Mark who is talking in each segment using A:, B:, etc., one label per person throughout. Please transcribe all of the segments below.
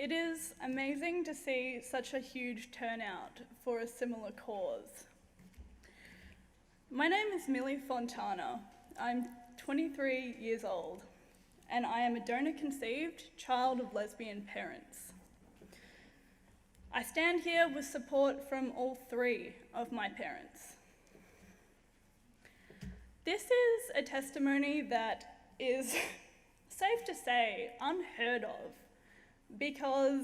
A: It is amazing to see such a huge turnout for a similar cause. My name is Millie Fontana. I'm 23 years old, and I am a donor-conceived child of lesbian parents. I stand here with support from all three of my parents. This is a testimony that is, safe to say, unheard of, because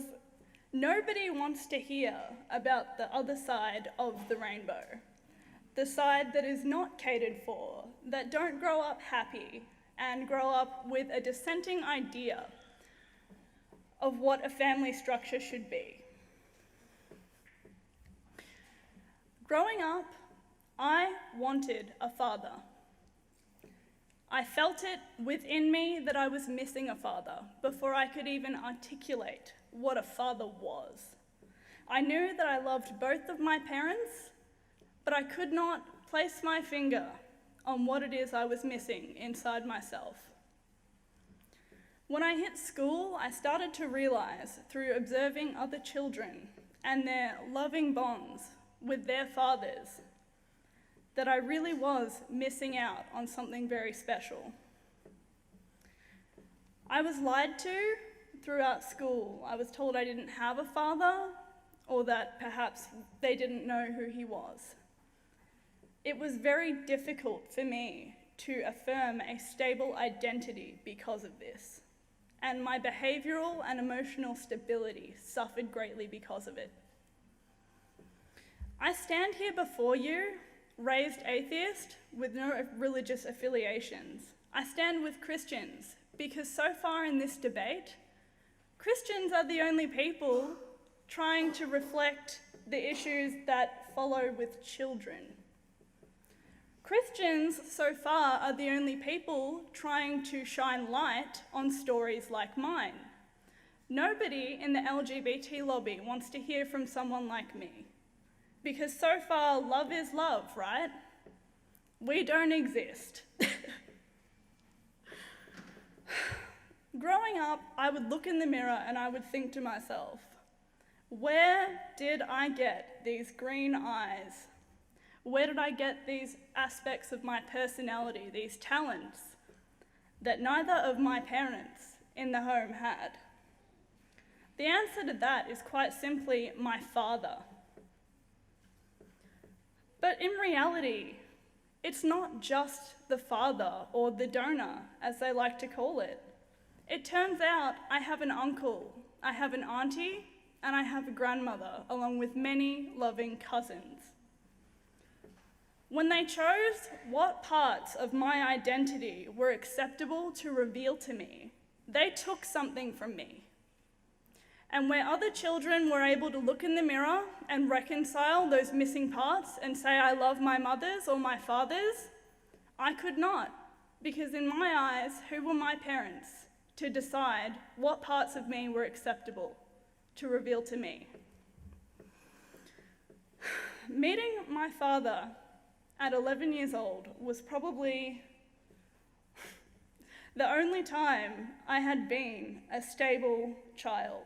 A: nobody wants to hear about the other side of the rainbow, the side that is not catered for, that don't grow up happy and grow up with a dissenting idea of what a family structure should be. Growing up, I wanted a father. I felt it within me that I was missing a father before I could even articulate what a father was. I knew that I loved both of my parents, but I could not place my finger on what it is I was missing inside myself. When I hit school, I started to realize through observing other children and their loving bonds with their fathers that I really was missing out on something very special. I was lied to throughout school. I was told I didn't have a father, or that perhaps they didn't know who he was. It was very difficult for me to affirm a stable identity because of this, and my behavioral and emotional stability suffered greatly because of it. I stand here before you, raised atheist with no religious affiliations. I stand with Christians because so far in this debate, Christians are the only people trying to reflect the issues that follow with children. Christians so far are the only people trying to shine light on stories like mine. Nobody in the LGBT lobby wants to hear from someone like me. Because so far, love is love, right? We don't exist. Growing up, I would look in the mirror and I would think to myself, where did I get these green eyes? Where did I get these aspects of my personality, these talents that neither of my parents in the home had? The answer to that is quite simply my father. But in reality, it's not just the father or the donor, as they like to call it. It turns out I have an uncle, I have an auntie, and I have a grandmother, along with many loving cousins. When they chose what parts of my identity were acceptable to reveal to me, they took something from me. And where other children were able to look in the mirror and reconcile those missing parts and say, I love my mothers or my fathers, I could not, because in my eyes, who were my parents to decide what parts of me were acceptable to reveal to me? Meeting my father at 11 years old was probably the only time I had been a stable child.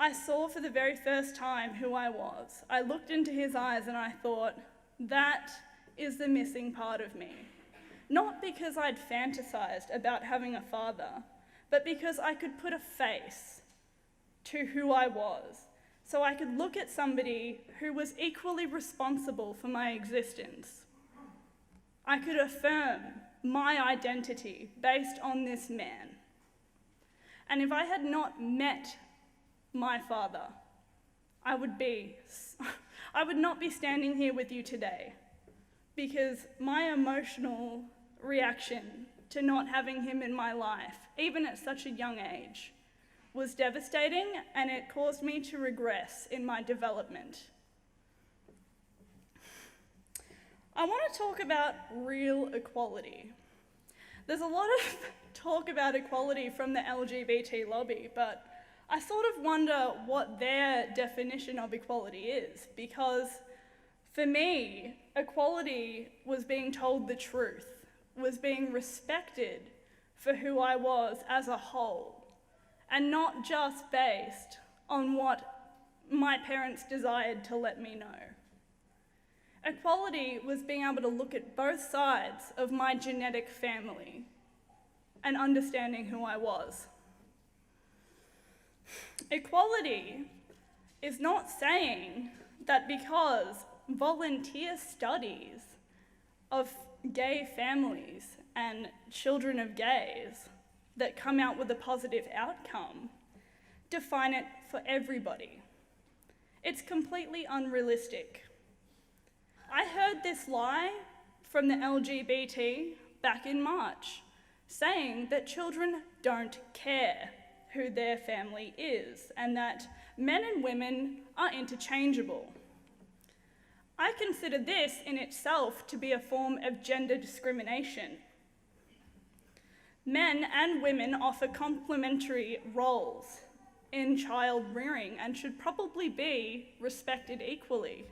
A: I saw for the very first time who I was. I looked into his eyes and I thought, that is the missing part of me. Not because I'd fantasized about having a father, but because I could put a face to who I was, so I could look at somebody who was equally responsible for my existence. I could affirm my identity based on this man. And if I had not met my father, I would not be standing here with you today, because my emotional reaction to not having him in my life, even at such a young age, was devastating, and it caused me to regress in my development. I want to talk about real equality. There's a lot of talk about equality from the LGBT lobby, but I sort of wonder what their definition of equality is, because for me, equality was being told the truth, was being respected for who I was as a whole, and not just based on what my parents desired to let me know. Equality was being able to look at both sides of my genetic family and understanding who I was. Equality is not saying that because volunteer studies of gay families and children of gays that come out with a positive outcome define it for everybody. It's completely unrealistic. I heard this lie from the LGBT back in March, saying that children don't care who their family is and that men and women are interchangeable. I consider this in itself to be a form of gender discrimination. Men and women offer complementary roles in child rearing and should probably be respected equally.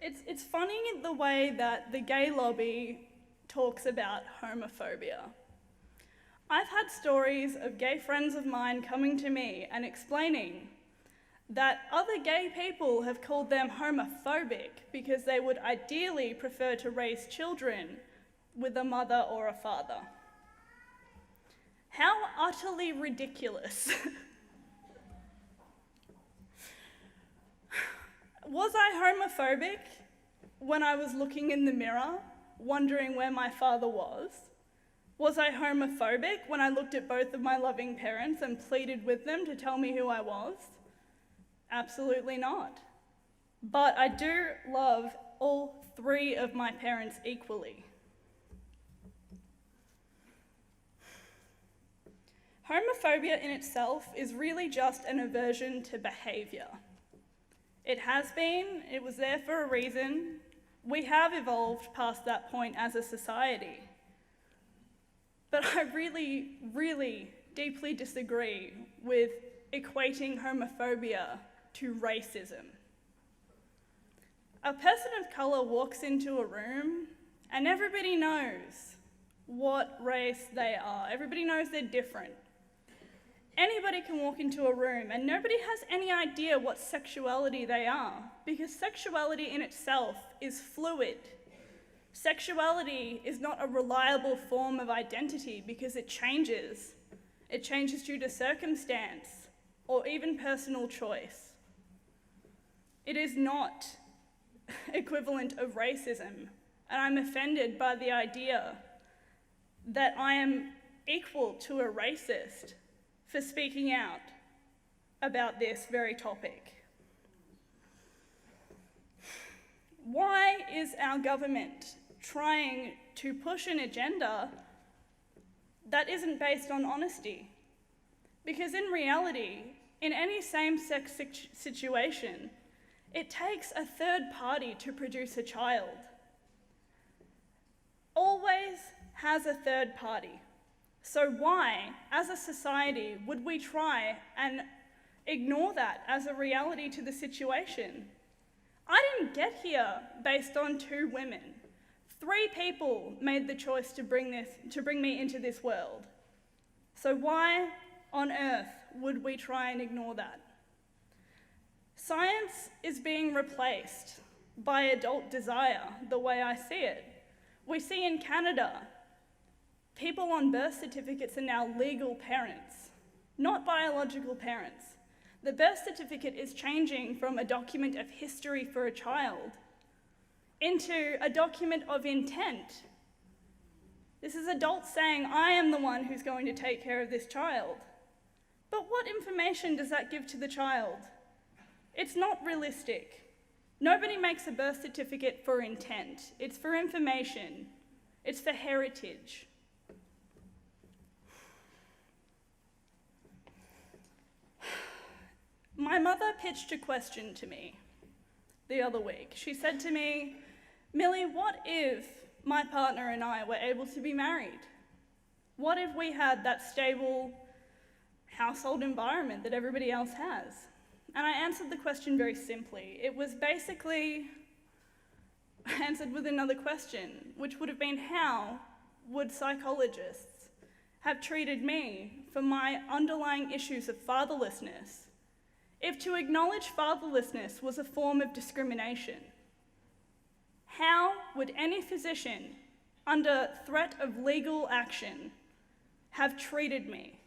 A: It's funny the way that the gay lobby talks about homophobia. I've had stories of gay friends of mine coming to me and explaining that other gay people have called them homophobic because they would ideally prefer to raise children with a mother or a father. How utterly ridiculous. Was I homophobic when I was looking in the mirror, wondering where my father was? Was I homophobic when I looked at both of my loving parents and pleaded with them to tell me who I was? Absolutely not. But I do love all three of my parents equally. Homophobia in itself is really just an aversion to behaviour. It has been, it was there for a reason. We have evolved past that point as a society. But I really, really deeply disagree with equating homophobia to racism. A person of colour walks into a room and everybody knows what race they are. Everybody knows they're different. Anybody can walk into a room and nobody has any idea what sexuality they are, because sexuality in itself is fluid. Sexuality is not a reliable form of identity because it changes. It changes due to circumstance or even personal choice. It is not equivalent of racism, and I'm offended by the idea that I am equal to a racist for speaking out about this very topic. Why is our government trying to push an agenda that isn't based on honesty? Because in reality, in any same-sex situation, it takes a third party to produce a child. Always has a third party. So why, as a society, would we try and ignore that as a reality to the situation? I didn't get here based on 2 women. 3 people made the choice to bring me into this world. So why on earth would we try and ignore that? Science is being replaced by adult desire, the way I see it. We see in Canada, people on birth certificates are now legal parents, not biological parents. The birth certificate is changing from a document of history for a child into a document of intent. This is adults saying, I am the one who's going to take care of this child. But what information does that give to the child? It's not realistic. Nobody makes a birth certificate for intent. It's for information. It's for heritage. My mother pitched a question to me the other week. She said to me, Millie, what if my partner and I were able to be married? What if we had that stable household environment that everybody else has? And I answered the question very simply. It was basically, I answered with another question, which would have been, how would psychologists have treated me for my underlying issues of fatherlessness if to acknowledge fatherlessness was a form of discrimination? How would any physician under threat of legal action have treated me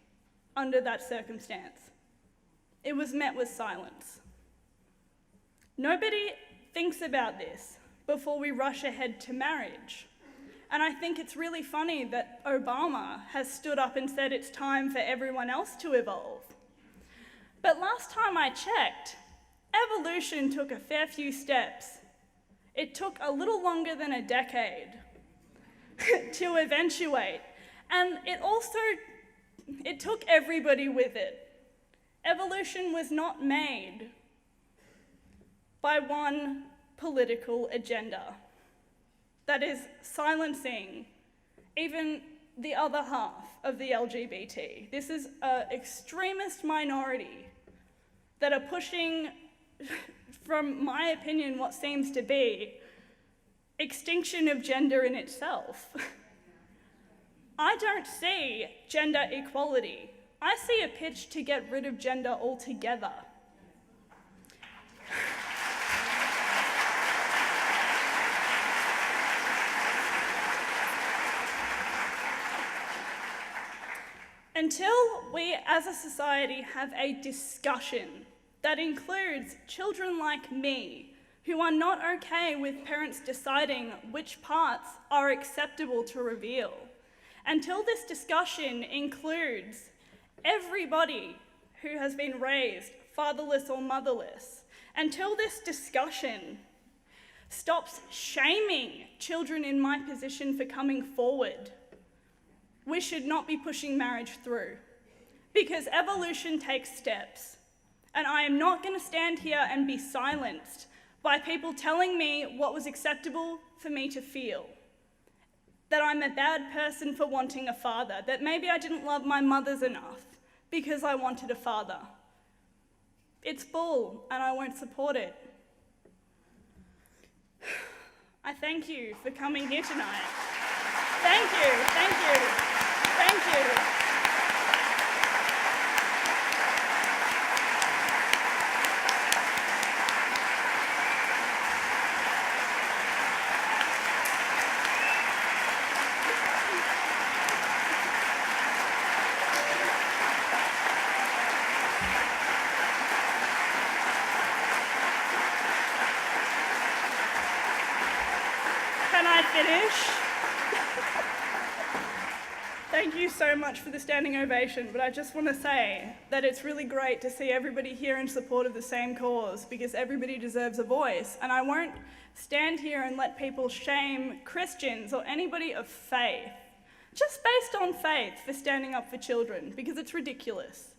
A: under that circumstance? It was met with silence. Nobody thinks about this before we rush ahead to marriage. And I think it's really funny that Obama has stood up and said it's time for everyone else to evolve. But last time I checked, evolution took a fair few steps. It took a little longer than a decade to eventuate. And it took everybody with it. Evolution was not made by one political agenda that is silencing even the other half of the LGBT. This is an extremist minority that are pushing, from my opinion, what seems to be extinction of gender in itself. I don't see gender equality. I see a pitch to get rid of gender altogether. Until we as a society have a discussion that includes children like me who are not okay with parents deciding which parts are acceptable to reveal, until this discussion includes everybody who has been raised fatherless or motherless, until this discussion stops shaming children in my position for coming forward, we should not be pushing marriage through, because evolution takes steps. And I am not going to stand here and be silenced by people telling me what was acceptable for me to feel. That I'm a bad person for wanting a father, that maybe I didn't love my mothers enough because I wanted a father. It's bull, and I won't support it. I thank you for coming here tonight. Thank you, thank you, thank you. Can I finish? Thank you so much for the standing ovation, but I just want to say that it's really great to see everybody here in support of the same cause, because everybody deserves a voice, and I won't stand here and let people shame Christians or anybody of faith, just based on faith, for standing up for children, because it's ridiculous.